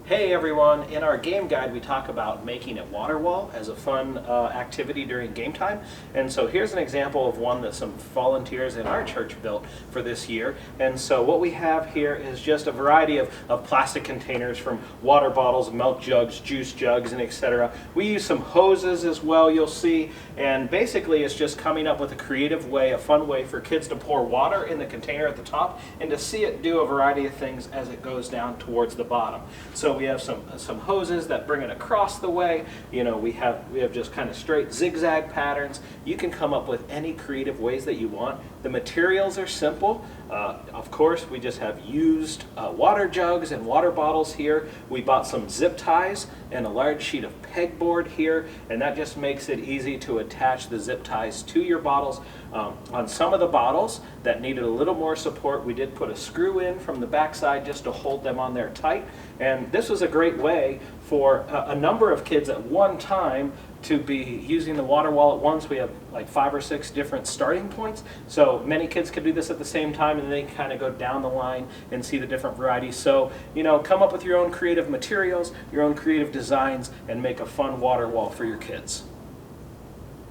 Hey everyone, in our game guide we talk about making a water wall as a fun activity during game time. And so here's an example of one that some volunteers in our church built for this year. And so what we have here is just a variety of plastic containers, from water bottles, milk jugs, juice jugs, and etc. We use some hoses as well, you'll see. And basically it's just coming up with a creative way, a fun way for kids to pour water in the container at the top and to see it do a variety of things as it goes down towards the bottom. So we have some hoses that bring it across the way. You know, we have just kind of straight zigzag patterns. You can come up with any creative ways that you want. The materials are simple. Of course, we just have used water jugs and water bottles here. We bought some zip ties and a large sheet of pegboard here, and that just makes it easy to attach the zip ties to your bottles. On some of the bottles that needed a little more support, we did put a screw in from the backside just to hold them on there tight. And this was a great way for a number of kids at one time to be using the water wall at once. We have like 5 or 6 different starting points, so many kids could do this at the same time, and they can kind of go down the line and see the different varieties. So, you know, come up with your own creative materials, your own creative designs, and make a fun water wall for your kids.